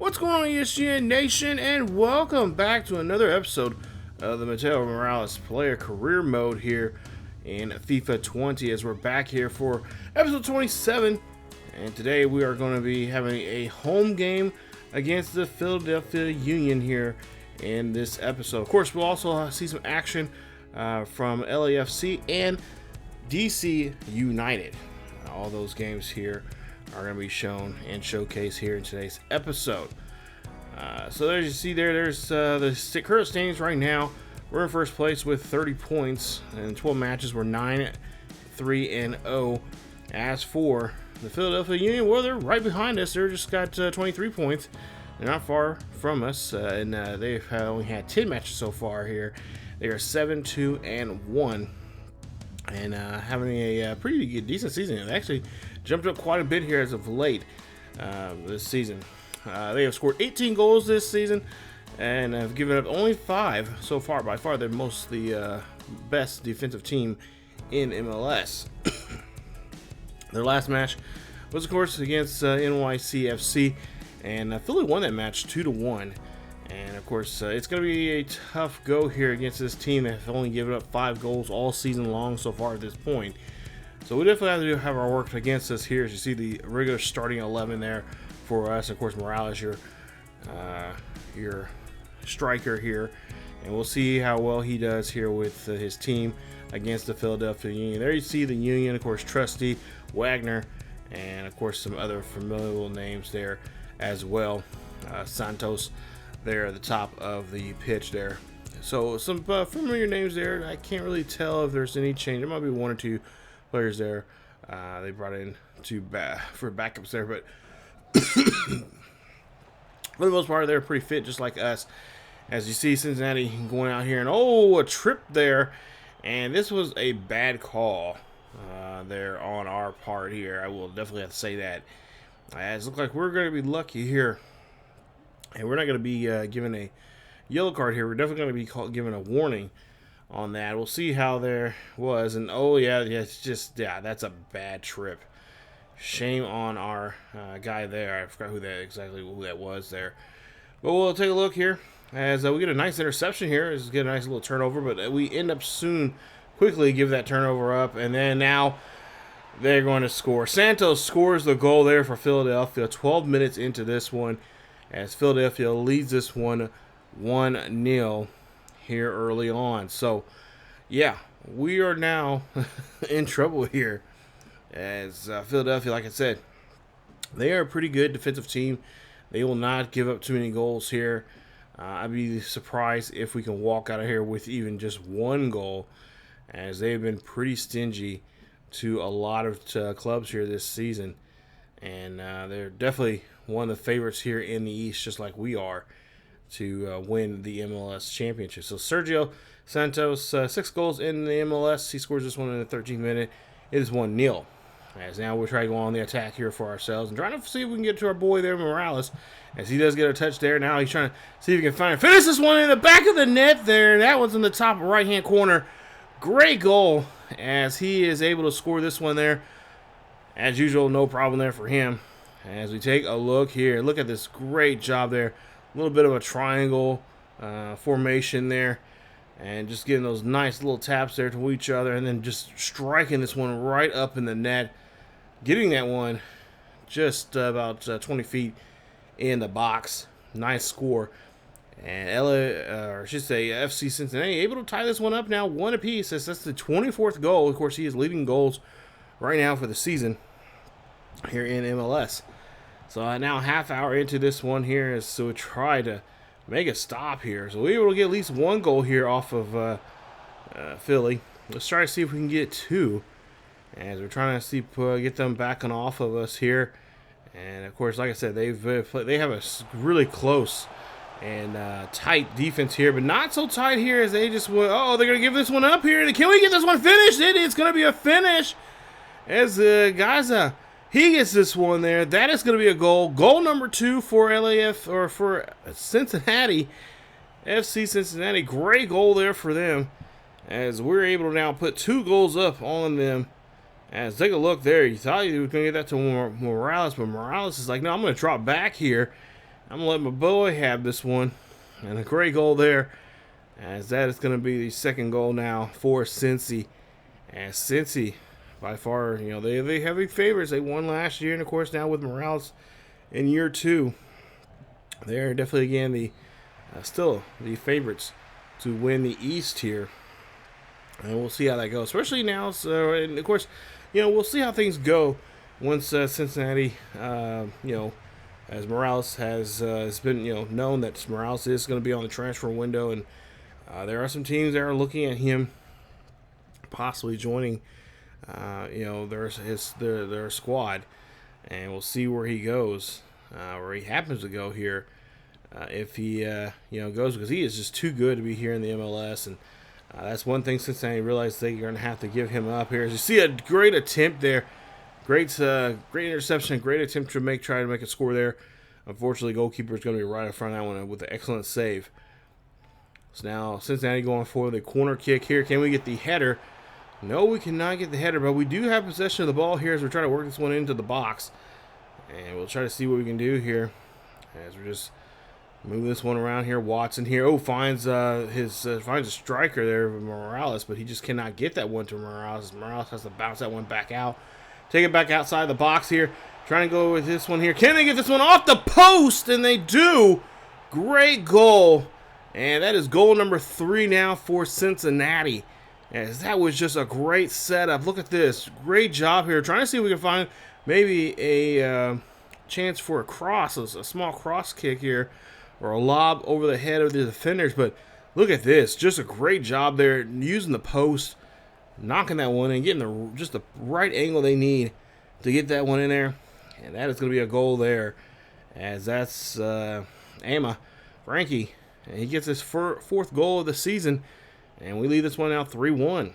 What's going on, ESGN Nation, and welcome back to another episode of the Mateo Morales player career mode here in FIFA 20, as we're back here for episode 27. And today we are going to be having a home game against the Philadelphia Union here in this episode. Of course, we'll also see some action from LAFC and DC United. All those games here are going to be shown and showcased here in today's episode. So there you see there's the current standings right now. We're in first place with 30 points, and 12 matches. We're 9-3-0. As for the Philadelphia Union, well, they're right behind us. They're just got 23 points. They're not far from us, and they've only had 10 matches so far here. They are 7-2-1, and having a pretty good, decent season. They actually jumped up quite a bit here as of late this season. They have scored 18 goals this season and have given up only 5 so far. By far, they're the best defensive team in MLS. Their last match was, of course, against NYCFC, and Philly won that match 2-1. And of course, it's going to be a tough go here against this team that have only given up 5 goals all season long so far at this point. So we definitely have our work against us here. As you see the regular starting 11 there for us. Of course, Morales, your striker here, and we'll see how well he does here with his team against the Philadelphia Union. There you see the Union, of course, Trusty, Wagner, and of course some other familiar names there as well. Santos there at the top of the pitch there. So some familiar names there. I can't really tell if there's any change. There might be 1 or 2 players there they brought in for backups there, but for the most part, they're pretty fit, just like us. As you see, Cincinnati going out here, and a trip there, and this was a bad call there on our part here. I will definitely have to say that. As it looks like we're going to be lucky here, and we're not going to be given a yellow card here. We're definitely going to be given a warning on that. We'll see how there was, and that's a bad trip. Shame on our guy there. I forgot who that was there. But we'll take a look here as we get a nice interception here. Let's get a nice little turnover, but we end up quickly give that turnover up, and then now they're going to score. Santos scores the goal there for Philadelphia 12 minutes into this one, as Philadelphia leads this one 1-0 here early on. So, yeah, we are now in trouble here. As Philadelphia, like I said, they are a pretty good defensive team. They will not give up too many goals here. I'd be surprised if we can walk out of here with even just 1 goal, as they've been pretty stingy to a lot of clubs here this season. And they're definitely one of the favorites here in the East, just like we are, to win the MLS championship. So Sergio Santos, 6 goals in the MLS. He scores this one in the 13th minute. It is 1-0. As now we're trying to go on the attack here for ourselves and trying to see if we can get to our boy there, Morales, as he does get a touch there. Now he's trying to see if he can finish this one in the back of the net there. That one's in the top right-hand corner. Great goal, as he is able to score this one there. As usual, no problem there for him. As we take a look here, look at this great job there. A little bit of a triangle formation there. And just getting those nice little taps there to each other, and then just striking this one right up in the net. Getting that one just about 20 feet in the box. Nice score. And FC Cincinnati able to tie this one up now 1 apiece. That's the 24th goal. Of course, he is leading goals right now for the season here in MLS. So now half hour into this one here is to try to make a stop here. So we're able to get at least 1 goal here off of Philly. Let's try to see if we can get 2. As we're trying to see get them backing off of us here. And of course, like I said, they have a really close and tight defense here, but not so tight here as they just went. Oh, they're gonna give this one up here. Can we get this one finished? It's gonna be a finish. As Gaza, he gets this one there. That is gonna be a goal. Goal number 2 for for Cincinnati, FC Cincinnati. Great goal there for them, as we're able to now put 2 goals up on them. As take a look there, you thought you were going to get that to Morales, but Morales is like, no, I'm going to drop back here. I'm going to let my boy have this one. And a great goal there, as that is going to be the second goal now for Cincy. And Cincy, by far, they heavy favorites. They won last year, and of course now with Morales in year 2, they're definitely again the still the favorites to win the East here. And we'll see how that goes, especially now. So, and of course, we'll see how things go once Cincinnati, as Morales has been, known that Morales is going to be on the transfer window, and there are some teams that are looking at him possibly joining, their squad, and we'll see where he goes, where he happens to go here, if he, goes, because he is just too good to be here in the MLS, and that's one thing Cincinnati realized they're going to have to give him up here. As you see a great attempt there. Great interception, great attempt to try to make a score there. Unfortunately, goalkeeper is going to be right in front of that one with an excellent save. So now Cincinnati going for the corner kick here. Can we get the header? No, we cannot get the header, but we do have possession of the ball here as we're trying to work this one into the box. And we'll try to see what we can do here as we're just move this one around here. Watson here. Finds a striker there, Morales, but he just cannot get that one to Morales. Morales has to bounce that one back out. Take it back outside the box here. Trying to go with this one here. Can they get this one off the post? And they do. Great goal. And that is goal number 3 now for Cincinnati. As that was just a great setup. Look at this. Great job here. Trying to see if we can find maybe a chance for a cross. A small cross kick here. Or a lob over the head of the defenders. But look at this. Just a great job there. Using the post. Knocking that one in, getting just the right angle they need to get that one in there. And that is going to be a goal there. As that's Frankie. And he gets his fourth goal of the season. And we leave this one out 3-1.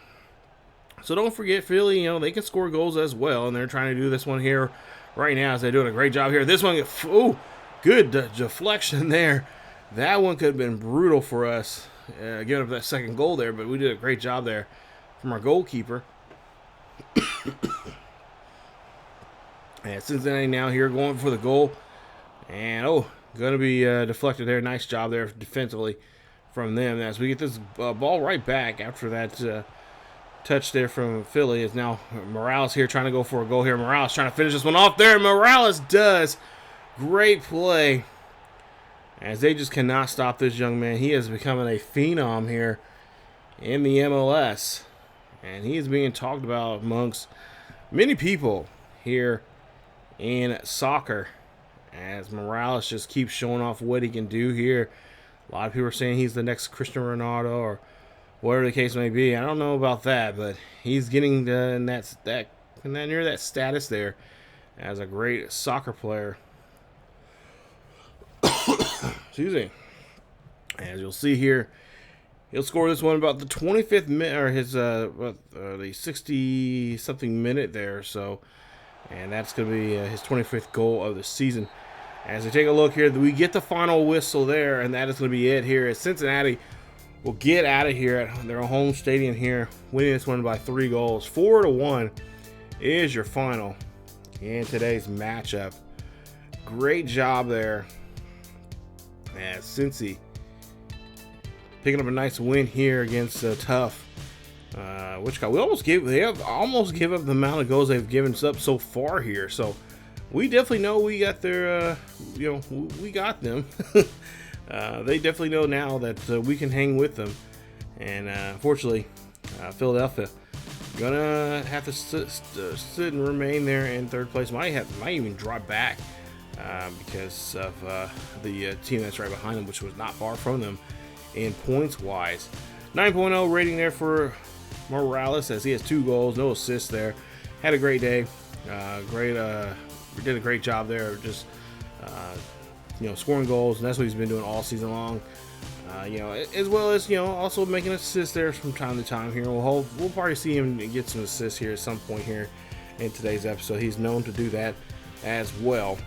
So don't forget, Philly, they can score goals as well. And they're trying to do this one here right now as they're doing a great job here. This one, good deflection there. That one could have been brutal for us, giving up that second goal there. But we did a great job there from our goalkeeper. And Cincinnati now here going for the goal. And, going to be deflected there. Nice job there defensively from them. As we get this ball right back after that touch there from Philly. Is now Morales here trying to go for a goal here. Morales trying to finish this one off there. Morales does. Great play. As they just cannot stop this young man. He is becoming a phenom here in the MLS. And he is being talked about amongst many people here in soccer. As Morales just keeps showing off what he can do here. A lot of people are saying he's the next Cristiano Ronaldo or whatever the case may be. I don't know about that, but he's getting near that status there as a great soccer player. Excuse me. As you'll see here, he'll score this one about the 25th minute, or the 60-something minute there. So, and that's going to be his 25th goal of the season. As we take a look here, we get the final whistle there, and that is going to be it here. As Cincinnati will get out of here at their home stadium here, winning this one by 3 goals. 4-1 is your final in today's matchup. Great job there as Cincy picking up a nice win here against tough Wichita. They have almost give up the amount of goals they've given us up so far here. So we definitely know we got their, we got them. They definitely know now that we can hang with them. And unfortunately, Philadelphia gonna have to sit and remain there in third place. Might even drop back because of the team that's right behind them, which was not far from them in points wise. 9.0 rating there for Morales as he has 2 goals, no assists there. Had a great day. Did a great job there, just scoring goals, and that's what he's been doing all season long. As well as also making assists there from time to time here. We'll probably see him get some assists here at some point here in today's episode. He's known to do that as well.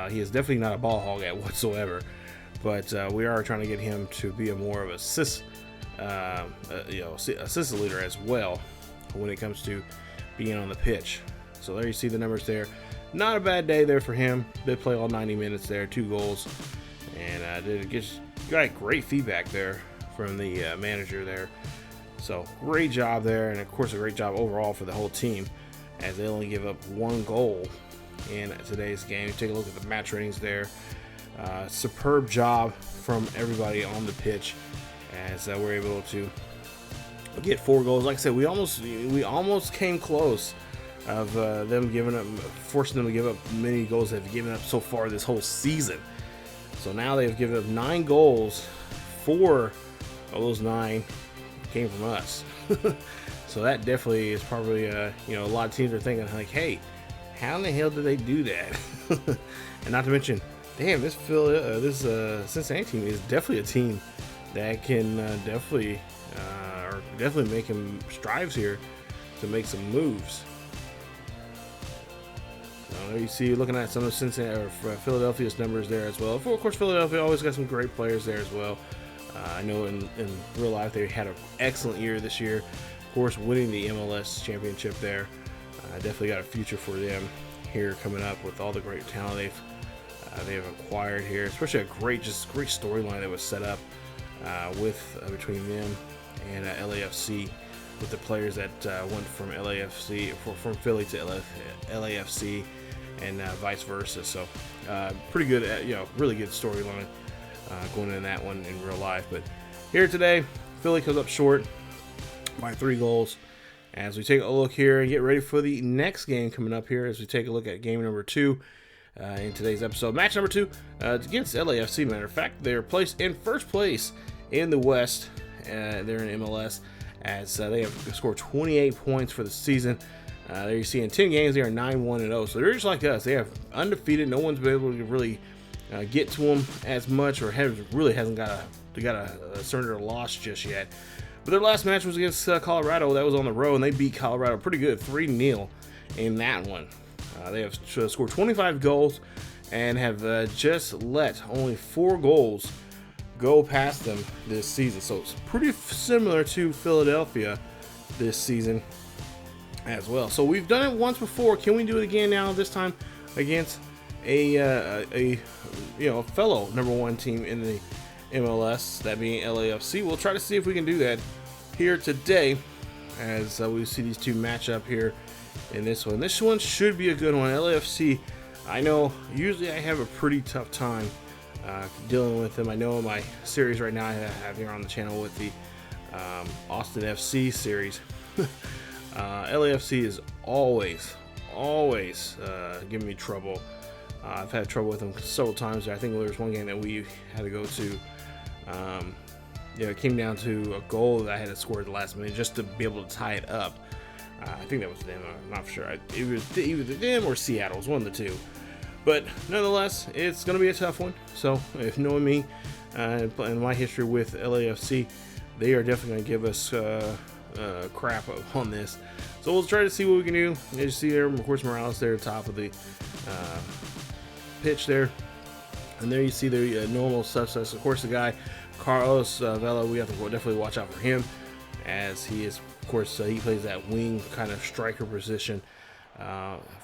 He is definitely not a ball hog at whatsoever, but we are trying to get him to be a more of an assist leader as well when it comes to being on the pitch. So there you see the numbers there. not a bad day there for him. Did play all 90 minutes there, 2 goals, and got great feedback there from the manager there. So great job there, and of course a great job overall for the whole team, as they only give up 1 goal in today's game. Take a look at the match ratings there. Superb job from everybody on the pitch, as we're able to get 4 goals. Like I said, we almost came close of them forcing them to give up many goals they've given up so far this whole season. So now they've given up 9 goals. 4 of those 9 came from us. So that definitely is probably a lot of teams are thinking like, hey, how in the hell did they do that? And not to mention, damn, this Cincinnati team is definitely a team that can definitely make him strives here to make some moves. So there you see, looking at some of Cincinnati or Philadelphia's numbers there as well. Of course, Philadelphia always got some great players there as well. I know in real life they had an excellent year this year. Of course, winning the MLS championship there. Definitely got a future for them here coming up with all the great talent they've acquired here. Especially a great storyline that was set up between them and LAFC, with the players that went from from Philly to LAFC and vice versa. So pretty good, really good storyline going in that one in real life. But here today, Philly comes up short by 3 goals. As we take a look here and get ready for the next game coming up here, as we take a look at game number 2 in today's episode. Match number 2 against LAFC. Matter of fact, they're placed in first place in the West. They're in MLS, as they have scored 28 points for the season. There you see in 10 games they are 9-1-0. So they're just like us. They have undefeated. No one's been able to really get to them as much, or hasn't got a surrender loss just yet. But their last match was against Colorado. That was on the road, and they beat Colorado pretty good, 3-0 in that one. They have scored 25 goals and have just let only 4 goals go past them this season. So it's pretty similar to Philadelphia this season as well. So we've done it once before. Can we do it again now? This time against a fellow number 1 team in the MLS, that being LAFC. We'll try to see if we can do that here today, as we see these two match up here in this one. This one should be a good one. LAFC, I know usually I have a pretty tough time dealing with them. I know in my series right now I have here on the channel with the Austin FC series. LAFC is always giving me trouble. I've had trouble with them several times. I think there was one game that we had to go to. It came down to a goal that I had to score at the last minute just to be able to tie it up. I think that was them. I'm not sure. It was either them or Seattle. It was one of the two. But nonetheless, it's going to be a tough one. So if knowing me and my history with LAFC, they are definitely going to give us crap on this. So we'll try to see what we can do. As you see there, of course, Morales there at the top of the pitch there. And there you see the normal success. Of course, the guy, Carlos Vela, we have to definitely watch out for him, as he is, of course, he plays that wing kind of striker position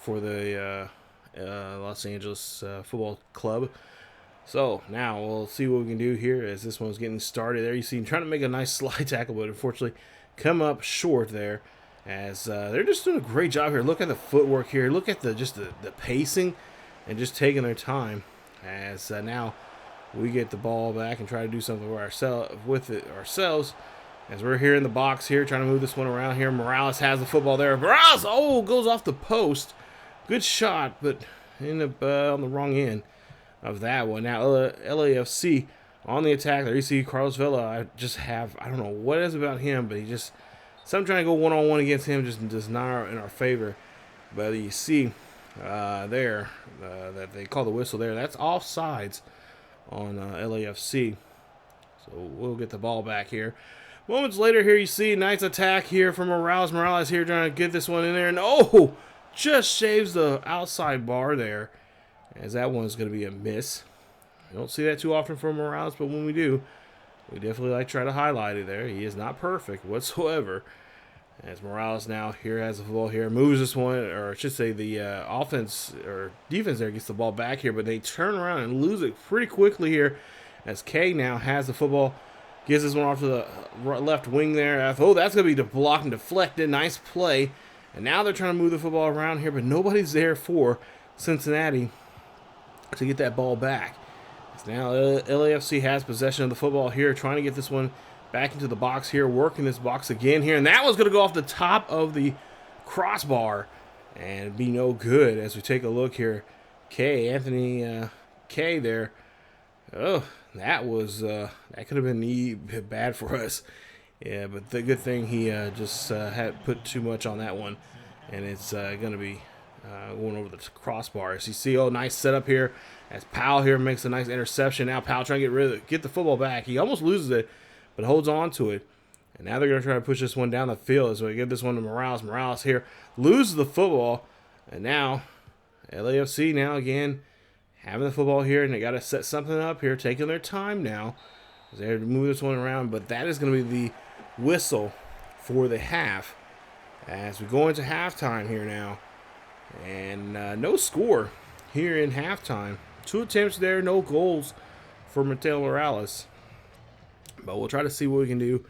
for the Los Angeles Football Club. So now we'll see what we can do here as this one's getting started. There you see him trying to make a nice slide tackle, but unfortunately come up short there, as they're just doing a great job here. Look at the footwork here. Look at the pacing and just taking their time, as now we get the ball back and try to do something with it ourselves, as we're here in the box here trying to move this one around here. Morales has the football there. Morales, goes off the post. Good shot, but ended up on the wrong end of that one. Now LAFC on the attack there. You see Carlos Vela. I don't know what it is about him, but I'm trying to go one-on-one against him, just not in our favor. But you see there that they call the whistle there. That's offsides on LAFC. So we'll get the ball back here. Moments later here, you see a nice attack here from Morales. Morales here trying to get this one in there, and just shaves the outside bar there, as that one's going to be a miss. You don't see that too often from Morales, but when we do, we definitely like to try to highlight it there. He is not perfect whatsoever, As Morales now here has the ball here, moves this one, or I should say the offense or defense there gets the ball back here, but they turn around and lose it pretty quickly here as K now has the football, gives this one off to the left wing there. Oh, that's going to be blocked and deflected. Nice play. And now they're trying to move the football around here, but nobody's there for Cincinnati to get that ball back. So now LAFC has possession of the football here, trying to get this one back into the box here, working this box again here. And that one's going to go off the top of the crossbar and be no good as we take a look here. Anthony K there. Oh, that was that could have been bad for us. Yeah, but the good thing he just had put too much on that one, and it's going to be going over the crossbar. As you see, nice setup here as Powell here makes a nice interception. Now Powell trying to get the football back. He almost loses it, but holds on to it. And now they're going to try to push this one down the field. So we give this one to Morales. Morales here loses the football, and now LAFC now again having the football here, and they got to set something up here, taking their time now. They have to move this one around, but that is going to be the whistle for the half as we go into halftime here now. And no score here in halftime. 2 attempts there, no goals for Mateo Morales. But we'll try to see what we can do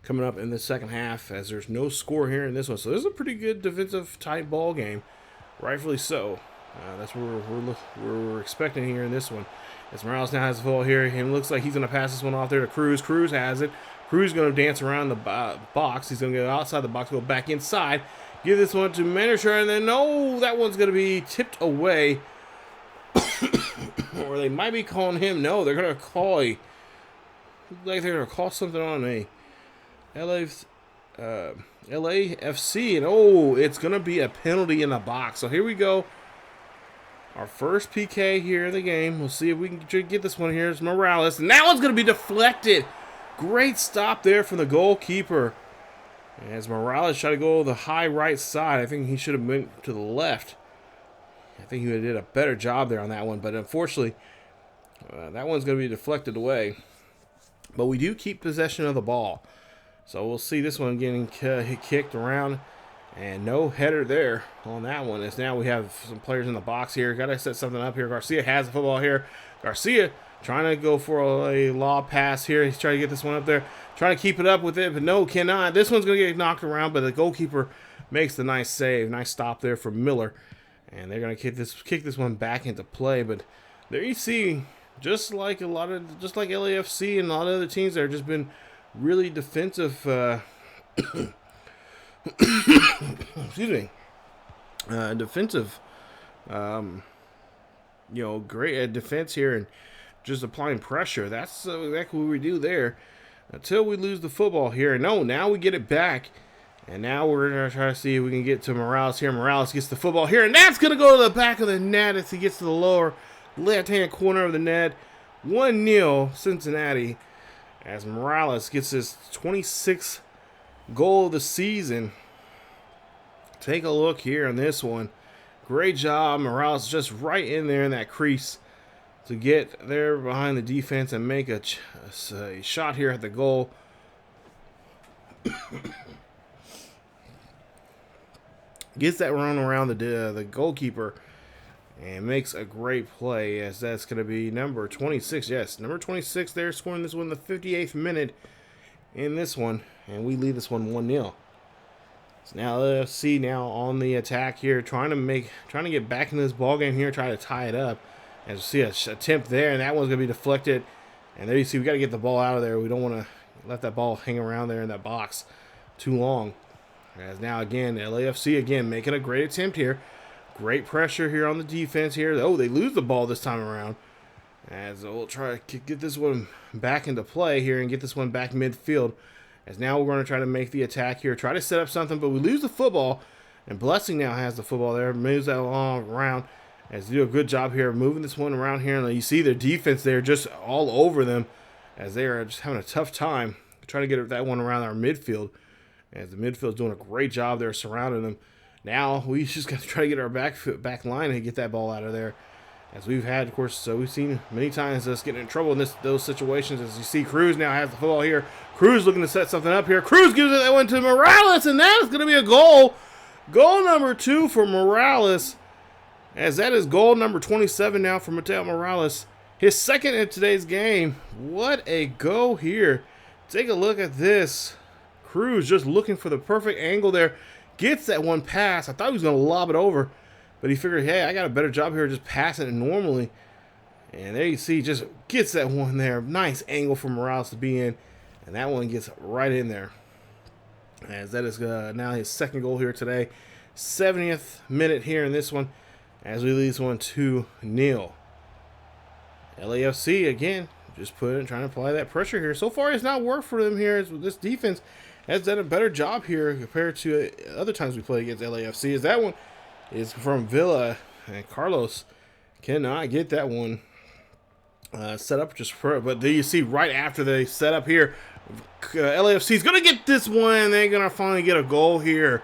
coming up in the second half as there's no score here in this one. So this is a pretty good defensive tight ball game, rightfully so. That's what we're expecting here in this one. As Morales now has the ball here, and looks like he's going to pass this one off there to Cruz. Cruz has it. Cruz is going to dance around the box. He's going to go outside the box, go back inside. Give this one to Menersher, and then no, that one's going to be tipped away. Or they might be calling him. No, they're going to call they're going to call something on a LAFC, and it's going to be a penalty in the box. So here we go. Our first PK here in the game. We'll see if we can get this one here. It's Morales. And that one's going to be deflected. Great stop there from the goalkeeper. As Morales tried to go the high right side. I think he should have went to the left. I think he did a better job there on that one. But unfortunately, that one's going to be deflected away. But we do keep possession of the ball. So we'll see this one getting kicked around. And no header there on that one. As now we have some players in the box here. Got to set something up here. Garcia has the football here. Garcia trying to go for a lob pass here. He's trying to get this one up there. Trying to keep it up with it, but no, cannot. This one's going to get knocked around, but the goalkeeper makes the nice save. Nice stop there from Miller. And they're going to kick this one back into play. But there you see, just like LAFC and a lot of other teams that have just been really defensive excuse me, defensive, great defense here and just applying pressure. That's exactly what we do there until we lose the football here. No, now we get it back, and now we're going to try to see if we can get to Morales here. Morales gets the football here, and that's going to go to the back of the net as he gets to the lower left-hand corner of the net. 1-0 Cincinnati as Morales gets his 26th goal of the season. Take a look here on this one. Great job. Morales just right in there in that crease to get there behind the defense and make a shot here at the goal. Gets that run around the goalkeeper and makes a great play as that's going to be number 26. Yes, number 26 there, scoring this one in the 58th minute in this one. And we lead this one 1-0. So now LAFC now on the attack here, trying to get back into this ball game here, try to tie it up. As you see a attempt there, and that one's gonna be deflected. And there you see we got to get the ball out of there. We don't want to let that ball hang around there in that box too long. As now again LAFC again making a great attempt here, great pressure here on the defense here. Oh, they lose the ball this time around. As we'll try to get this one back into play here and get this one back midfield. As now we're going to try to make the attack here, try to set up something, but we lose the football. And Blessing now has the football there, moves that along around. As they do a good job here moving this one around here. And you see their defense there just all over them as they are just having a tough time trying to get that one around our midfield. As the midfield's doing a great job there surrounding them. Now we just got to try to get our back line and get that ball out of there. as we've had, of course, we've seen many times us getting in trouble in those situations. As you see, Cruz now has the football here. Cruz looking to set something up here. Cruz gives it that one to Morales, and that is going to be a goal. Goal number 2 for Morales, as that is goal number 27 now for Mateo Morales. His second in today's game. What a go here. Take a look at this. Cruz just looking for the perfect angle there. Gets that one pass. I thought he was going to lob it over, but he figured, hey, I got a better job here just passing it normally. And there you see, just gets that one there. Nice angle for Morales to be in. And that one gets right in there. As that is now his second goal here today. 70th minute here in this one. As we lead this one 2-0. LAFC, again, just trying to apply that pressure here. So far, it's not worked for them here. This defense has done a better job here compared to other times we played against LAFC. As that one is from Villa, and Carlos cannot get that one set up just for it. But there you see right after they set up here, LAFC is going to get this one. They're going to finally get a goal here.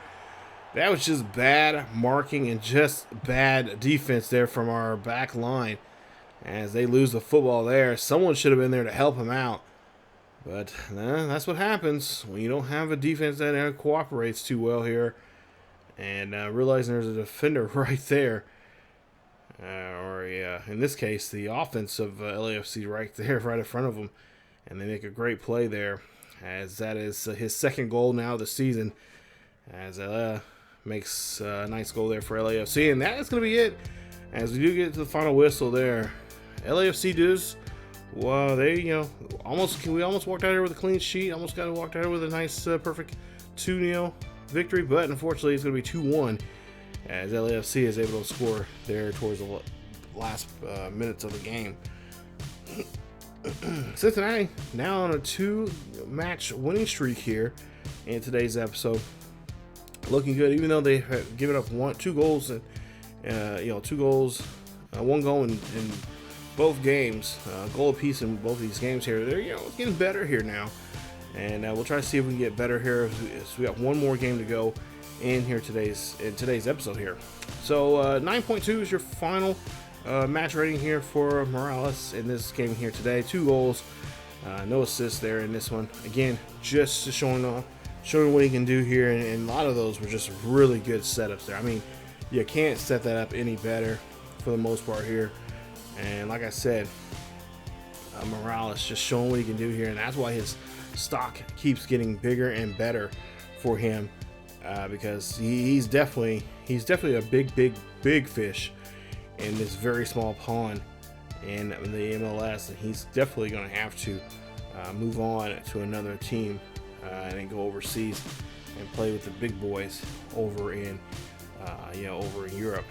That was just bad marking and just bad defense there from our back line. As they lose the football there, someone should have been there to help him out. But that's what happens when you don't have a defense that cooperates too well here. And realizing there's a defender right there. In this case, the offense of LAFC right there, right in front of them. And they make a great play there. As that is his second goal now this season. As makes a nice goal there for LAFC. And that is going to be it. As we do get to the final whistle there. LAFC does, well, we almost walked out here with a clean sheet. Almost got walked out here with a nice, perfect 2-0 victory. But unfortunately, it's going to be 2-1 as LAFC is able to score there towards the last minutes of the game. Cincinnati now on a 2-match winning streak here in today's episode. Looking good, even though they have given up two goals, one goal in both games, goal apiece in both of these games here. They're it's getting better here now, and we'll try to see if we can get better here. As we got one more game to go in here today's episode here. So 9.2 is your final match rating here for Morales in this game here today. 2 goals, no assists there in this one. Again, just showing what he can do here, and a lot of those were just really good setups there. I mean, you can't set that up any better for the most part here. And like I said, Morales just showing what he can do here, and that's why his stock keeps getting bigger and better for him, because he's definitely a big fish in this very small pond in the MLS, and he's definitely going to have to move on to another team and then go overseas and play with the big boys over in Europe,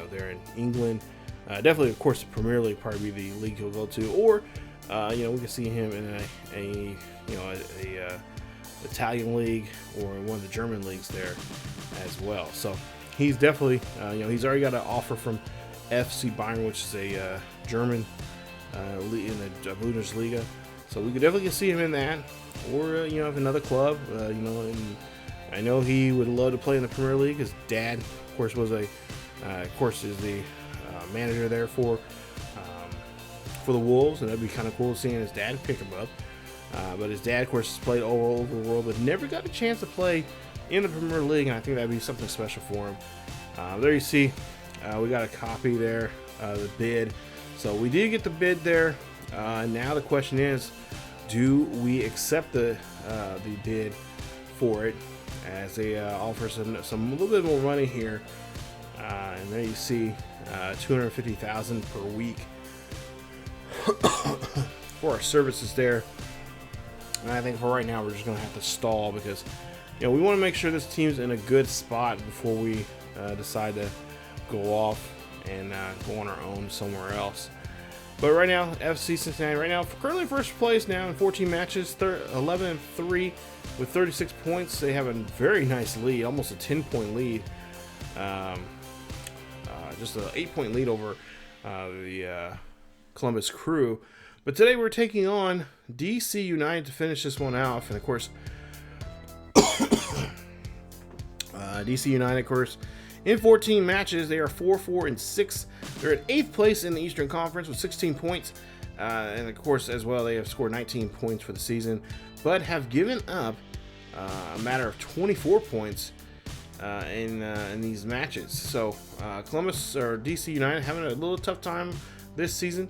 there in England. Definitely, of course, the Premier League probably be the league he'll go to, or we can see him in a Italian league or one of the German leagues there as well. So he's definitely, he's already got an offer from FC Bayern, which is a German league in the Bundesliga. So we could definitely see him in that, or if another club, and I know he would love to play in the Premier League. His dad, of course, is the manager there for the Wolves, and that'd be kind of cool seeing his dad pick him up. But his dad, of course, has played all over the world, but never got a chance to play in the Premier League, and I think that'd be something special for him. There you see, we got a copy there, the bid. So we did get the bid there. Now the question is, do we accept the bid for it, as they offer some a little bit more money here? And there you see, $250,000 per week for our services there. And I think for right now we're just going to have to stall, because we want to make sure this team's in a good spot before we decide to go off and go on our own somewhere else. But right now, FC Cincinnati right now currently first place now in 14 matches, 11-3 with 36 points. They have a very nice lead, almost a 10-point lead. Just an 8-point lead over the Columbus Crew. But today we're taking on DC United to finish this one off. And of course, DC United, of course, in 14 matches, they are 4-4-6 They're at 8th place in the Eastern Conference with 16 points. And of course, as well, they have scored 19 points for the season, but have given up a matter of 24 points in these matches. So Columbus or DC United having a little tough time this season.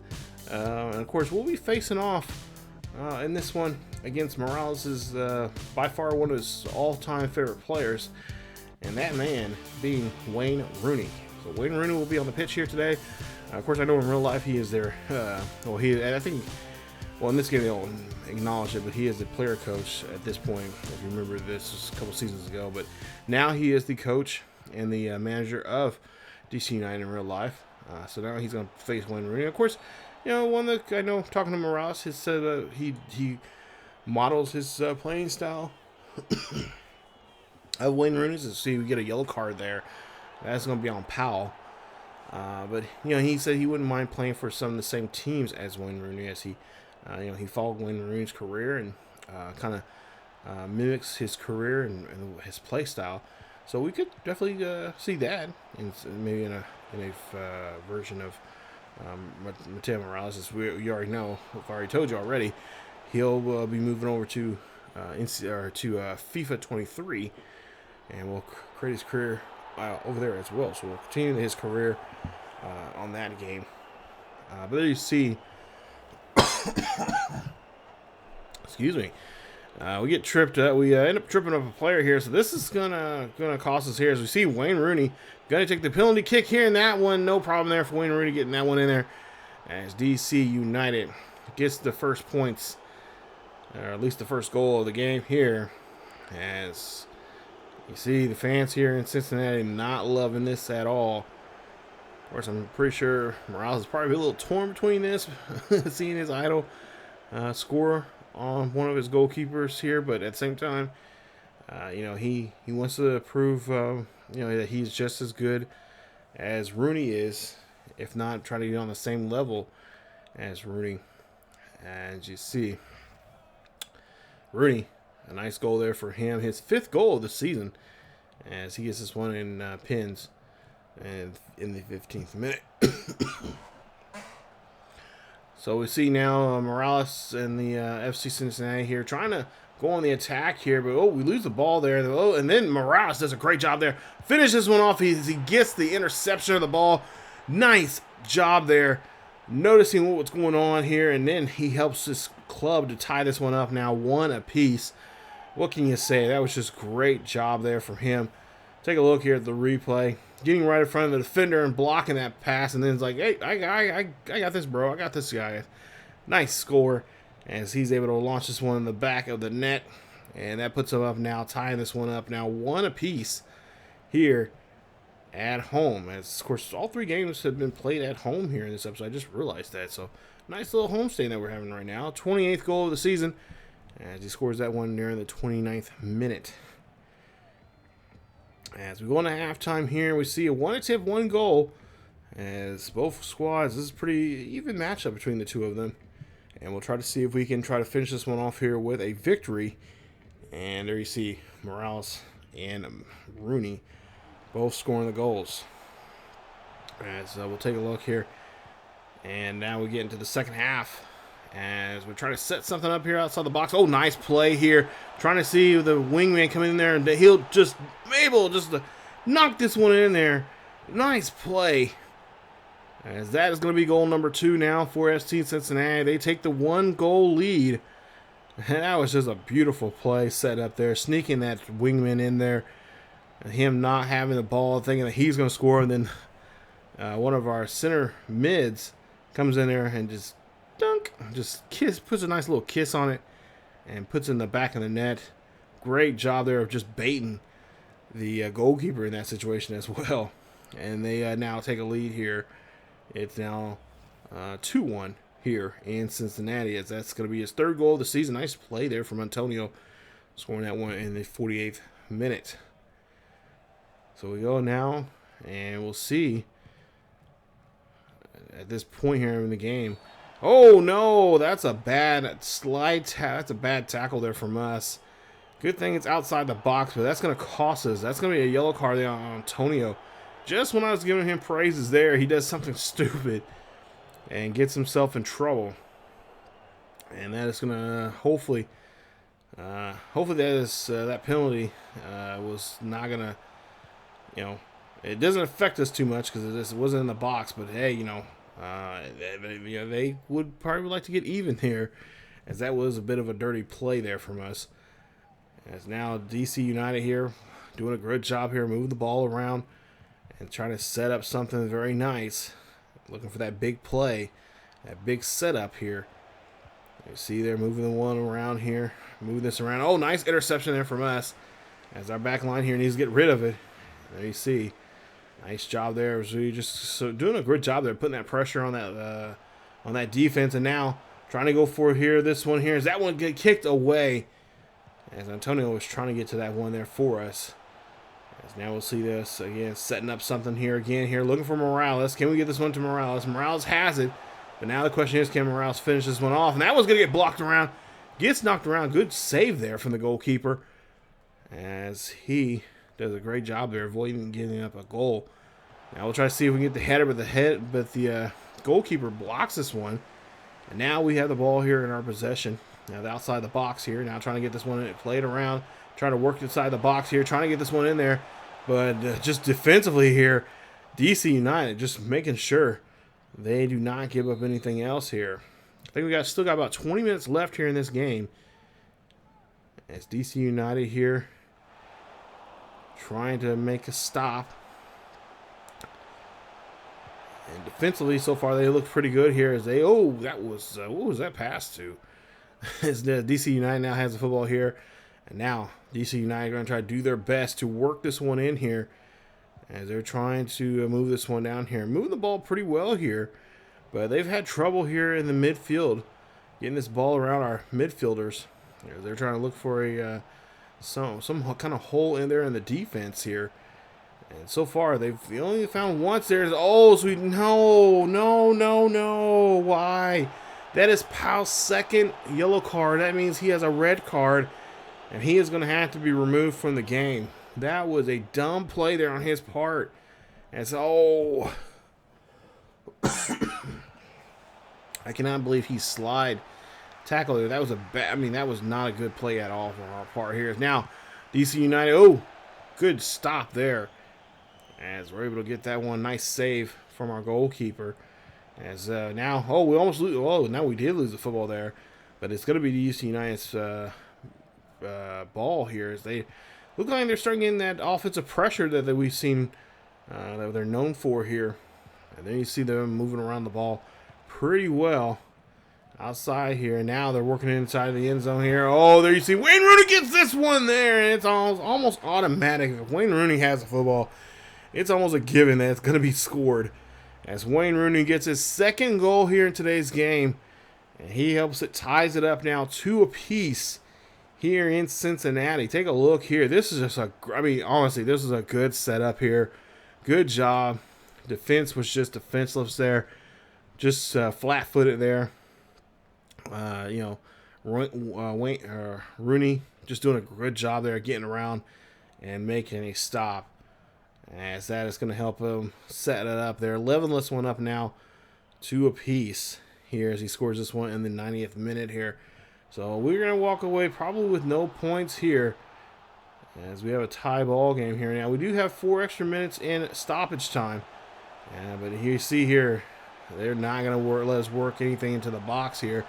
And of course, we'll be facing off in this one against Morales, is by far one of his all-time favorite players, and that man being Wayne Rooney. So Wayne Rooney will be on the pitch here today. Of course, I know in real life he is there. Well, I think, in this game they don't acknowledge it, but he is the player coach at this point. If you remember, this was a couple seasons ago, but now he is the coach and the manager of DC United in real life. So now he's going to face Wayne Rooney. Of course, one that I know, talking to Morales, he said he models his playing style of Wayne Rooney's. So see, we get a yellow card there. That's going to be on Powell. But he said he wouldn't mind playing for some of the same teams as Wayne Rooney, as he followed Wayne Rooney's career and kind of mimics his career and his play style. So we could definitely see that, maybe in a version of Mateo Morales. As we already know, I've already told you already, he'll be moving over to FIFA 23, and will create his career over there as well. So we'll continue his career on that game. But there you see, excuse me, we get tripped up. We end up tripping up a player here. So this is gonna cost us here, as we see Wayne Rooney gonna take the penalty kick here in that one. No problem there for Wayne Rooney getting that one in there, as DC United gets the first points, or at least the first goal of the game here. As you see, the fans here in Cincinnati not loving this at all. Of course, I'm pretty sure Morales is probably a little torn between this, seeing his idol score on one of his goalkeepers here, but at the same time, he wants to prove that he's just as good as Rooney is, if not try to get on the same level as Rooney. As you see, Rooney, a nice goal there for him, his 5th goal of the season, as he gets this one in pins and in the 15th minute. So we see now Morales and the FC Cincinnati here trying to go on the attack here, but we lose the ball there. And then Morales does a great job there. Finishes one off. He gets the interception of the ball. Nice job there, noticing what's going on here, and then he helps his club to tie this one up now 1 apiece. What can you say? That was just great job there from him. Take a look here at the replay. Getting right in front of the defender and blocking that pass, and then it's like, hey, I got this, bro. I got this guy. Nice score, as he's able to launch this one in the back of the net, and that puts him up now, tying this one up now 1 apiece here at home. As of course, all 3 games have been played at home here in this episode. I just realized that. So nice little homestand that we're having right now. 28th goal of the season, as he scores that one near the 29th minute. As we go into halftime here, we see a 1 goal, as both squads, this is a pretty even matchup between the two of them. And we'll try to see if we can try to finish this one off here with a victory. And there you see Morales and Rooney both scoring the goals. As we'll take a look here. And now we get into the second half, as we try to set something up here outside the box. Oh, nice play here. Trying to see the wingman come in there, and he'll just able just to knock this one in there. Nice play. As that is going to be goal number 2 now for FC Cincinnati. They take the 1 goal lead. And that was just a beautiful play set up there. Sneaking that wingman in there. And him not having the ball, thinking that he's going to score. And then one of our center mids comes in there and just puts a nice little kiss on it and puts it in the back of the net. Great job there of just baiting the goalkeeper in that situation as well. And they now take a lead here. It's now 2-1 here in Cincinnati, as that's going to be his 3rd goal of the season. Nice play there from Antonio, scoring that one in the 48th minute. So we go now, and we'll see at this point here in the game. Oh no, that's a bad slide. That's a bad tackle there from us. Good thing it's outside the box, but that's going to cost us. That's going to be a yellow card there on Antonio, just when I was giving him praises there, he does something stupid and gets himself in trouble. And that is going to hopefully that penalty was not going to, it doesn't affect us too much because it wasn't in the box. But hey, they would probably like to get even here, as that was a bit of a dirty play there from us. As now DC United here doing a good job here, moving the ball around and trying to set up something very nice. Looking for that big play, that big setup here. You see they're moving the one around here, moving this around. Oh, nice interception there from us, as our back line here needs to get rid of it. There you see, nice job there. So you just doing a good job there, putting that pressure on that defense, and now trying to go for here. This one here, is that one get kicked away, as Antonio was trying to get to that one there for us. As now we'll see this again, setting up something here again here, looking for Morales. Can we get this one to Morales? Morales has it. But now the question is, can Morales finish this one off? And that one's going to get blocked around. Gets knocked around. Good save there from the goalkeeper, as he does a great job there avoiding giving up a goal. Now we'll try to see if we can get the header, but the goalkeeper blocks this one. And now we have the ball here in our possession. Now the outside the box here. Now trying to get this one in, play it around. Trying to work inside the box here. Trying to get this one in there. But just defensively here, DC United just making sure they do not give up anything else here. I think we still got about 20 minutes left here in this game. As DC United here trying to make a stop. And defensively so far they look pretty good here, as they, what was that pass to? As the DC United now has the football here. And now DC United are going to try to do their best to work this one in here, as they're trying to move this one down here. Moving the ball pretty well here, but they've had trouble here in the midfield getting this ball around our midfielders. They're trying to look for a some kind of hole in there in the defense here. And so far, they've only found once. There's, sweet, no, why? That is Powell's second yellow card. That means he has a red card, and he is going to have to be removed from the game. That was a dumb play there on his part. And so, I cannot believe he slide tackle there. That was that was not a good play at all from our part here. Now, DC United, good stop there, as we're able to get that one. Nice save from our goalkeeper. As now, we almost lose. Now we did lose the football there, but it's going to be DC United's ball here, as they look like they're starting getting that offensive pressure that we've seen, that they're known for here. And then you see them moving around the ball pretty well outside here. And now they're working inside the end zone here. There you see Wayne Rooney gets this one there, and it's almost automatic. If Wayne Rooney has the football, it's almost a given that it's going to be scored, as Wayne Rooney gets his second goal here in today's game, and he ties it up now 2 apiece here in Cincinnati. Take a look here. This is just honestly, this is a good setup here. Good job. Defense was just defenseless there. Just flat-footed there. Rooney just doing a good job there, getting around and making a stop. As that is going to help him set it up there. 11-less one up now, 2 apiece here, as he scores this one in the 90th minute here. So we're going to walk away probably with no points here, as we have a tie ball game here. Now we do have 4 extra minutes in stoppage time. But you see here, they're not going to let us work anything into the box here.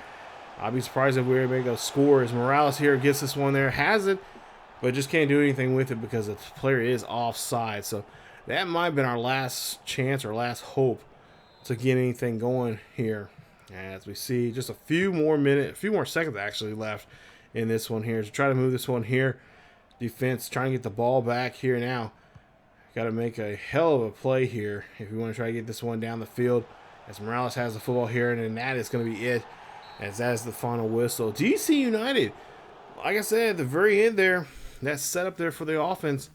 I'll be surprised if we're able to make a score, as Morales here gets this one there, has it, but just can't do anything with it because the player is offside. So that might have been our last chance, or last hope to get anything going here. As we see, just a few more seconds actually left in this one here to try to move this one here. Defense trying to get the ball back here now. Got to make a hell of a play here if we want to try to get this one down the field, as Morales has the football here, and then that is going to be it, as that is the final whistle. DC United, like I said at the very end there, that setup there for the offense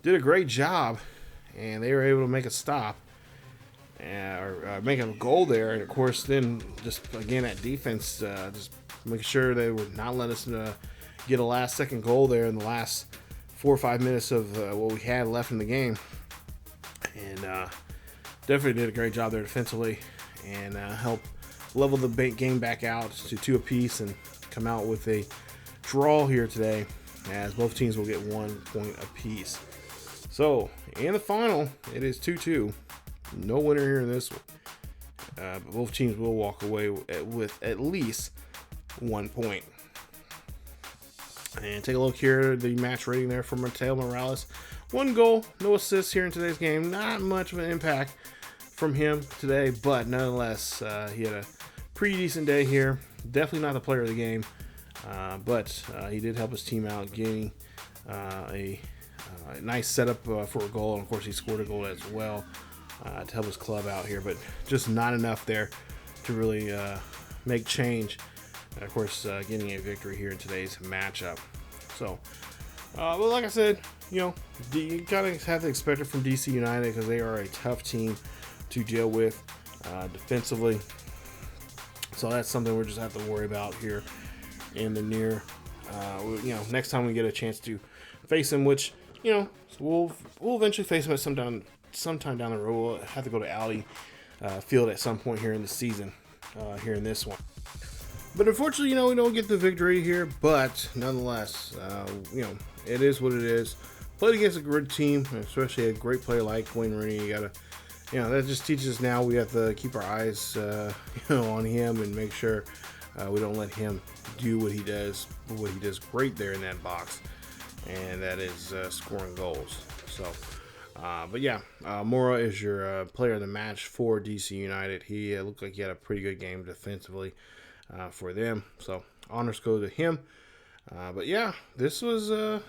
did a great job, and they were able to make a stop, or make a goal there. And of course, then just again that defense, just making sure they would not let us get a last-second goal there in the last 4 or 5 minutes of what we had left in the game. and definitely did a great job there defensively, and helped level the game back out to 2 apiece and come out with a draw here today, as both teams will get 1 point apiece. So in the final, it is 2-2. No winner here in this one, but both teams will walk away with at least 1 point. And take a look here at the match rating there for Mateo Morales. 1 goal, no assists here in today's game. Not much of an impact from him today, but nonetheless, he had a pretty decent day here. Definitely not the player of the game, but he did help his team out, getting a nice setup for a goal. And of course, he scored a goal as well to help his club out here, but just not enough there to really make change. And of course, getting a victory here in today's matchup. So, but like I said, you kind of have to expect it from DC United, because they are a tough team to deal with defensively. So that's something we'll just have to worry about here in the near, next time we get a chance to face them, which, we'll eventually face them at sometime down the road. We'll have to go to Audi Field at some point here in the season, here in this one. But unfortunately, we don't get the victory here. But nonetheless, it is what it is. Played against a good team, especially a great player like Wayne Rooney. You gotta, that just teaches us now we have to keep our eyes, on him, and make sure we don't let him do what he does great there in that box, and that is scoring goals. So, but yeah, Mora is your player of the match for DC United. He looked like he had a pretty good game defensively for them. So honors go to him. But yeah, this was a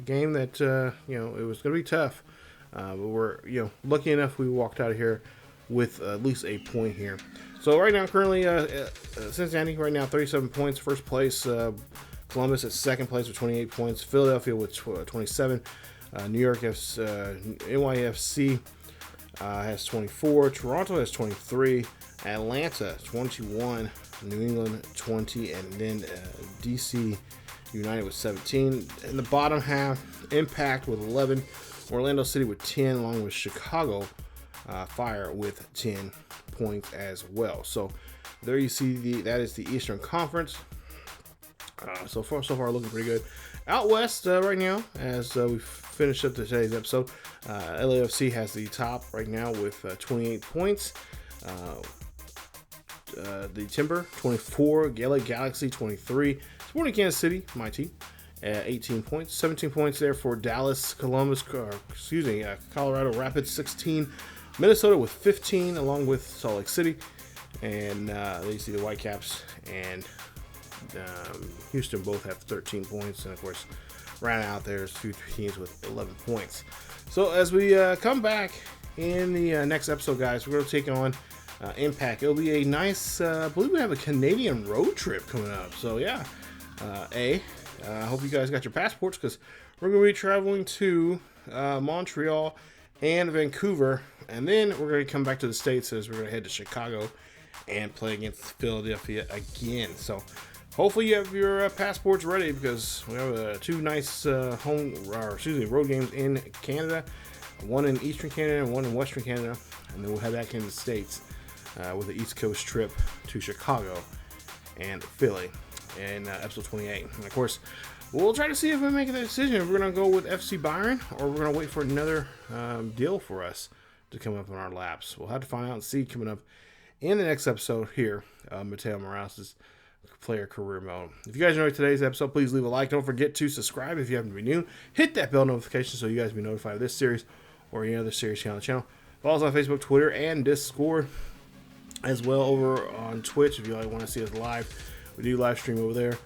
game that it was going to be tough. But we're lucky enough we walked out of here with at least a point here. So right now, currently, Cincinnati right now 37 points, first place. Columbus at second place with 28 points. Philadelphia with 27. New York NYFC has 24. Toronto has 23. Atlanta 21. New England 20, and then DC United with 17. In the bottom half, Impact with 11. Orlando City with 10, along with Chicago Fire with 10 points as well. So there you see that is the Eastern Conference. So far looking pretty good. Out west right now, as we finish up today's episode, LAFC has the top right now with 28 points. The Timber 24, LA Galaxy 23, Sporting Kansas City, my team, 18 points, 17 points there for Dallas, Colorado Rapids 16, Minnesota with 15, along with Salt Lake City, and there you see the Whitecaps and Houston both have 13 points, and of course, right out there's 2 teams with 11 points. So as we come back in the next episode, guys, we're going to take on Impact. It'll be a nice, I believe we have a Canadian road trip coming up. So yeah, I hope you guys got your passports, because we're going to be traveling to Montreal and Vancouver, and then we're going to come back to the States as we're going to head to Chicago and play against Philadelphia again. So hopefully you have your passports ready, because we have 2 nice road games in Canada, one in Eastern Canada and one in Western Canada, and then we'll head back into the States with the East Coast trip to Chicago and Philly in episode 28. And of course, we'll try to see if we make a decision if we're going to go with FC Bayern or we're going to wait for another deal for us to come up in our laps. We'll have to find out and see coming up in the next episode here, Mateo Morales' player career mode. If you guys enjoyed today's episode, please leave a like. Don't forget to subscribe if you haven't been new. Hit that bell notification so you guys be notified of this series or any other series here on the channel. Follow us on Facebook, Twitter, and Discord, as well over on Twitch if you want to see us live. We do live stream over there.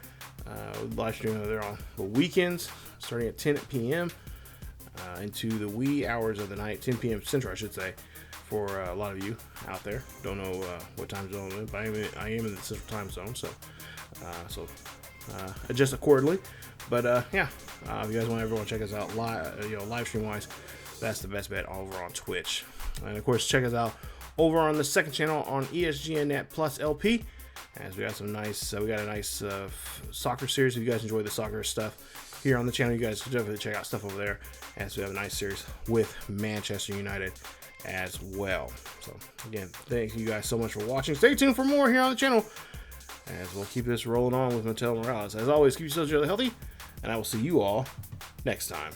We live stream over there on the weekends, starting at 10 p.m. Into the wee hours of the night, 10 p.m. Central, I should say, for a lot of you out there. Don't know what time zone I'm in, but I am in the Central Time Zone, so adjust accordingly. But if you guys want everyone to check us out live stream wise, that's the best bet over on Twitch. And of course, check us out over on the second channel on ESGNet Plus LP, as we got some nice, we got a nice soccer series. If you guys enjoy the soccer stuff here on the channel. You guys should definitely check out stuff over there, as we have a nice series with Manchester United as well. So again, thank you guys so much for watching. Stay tuned for more here on the channel as we'll keep this rolling on with Mateo Morales. As always, keep yourselves really healthy, and I will see you all next time.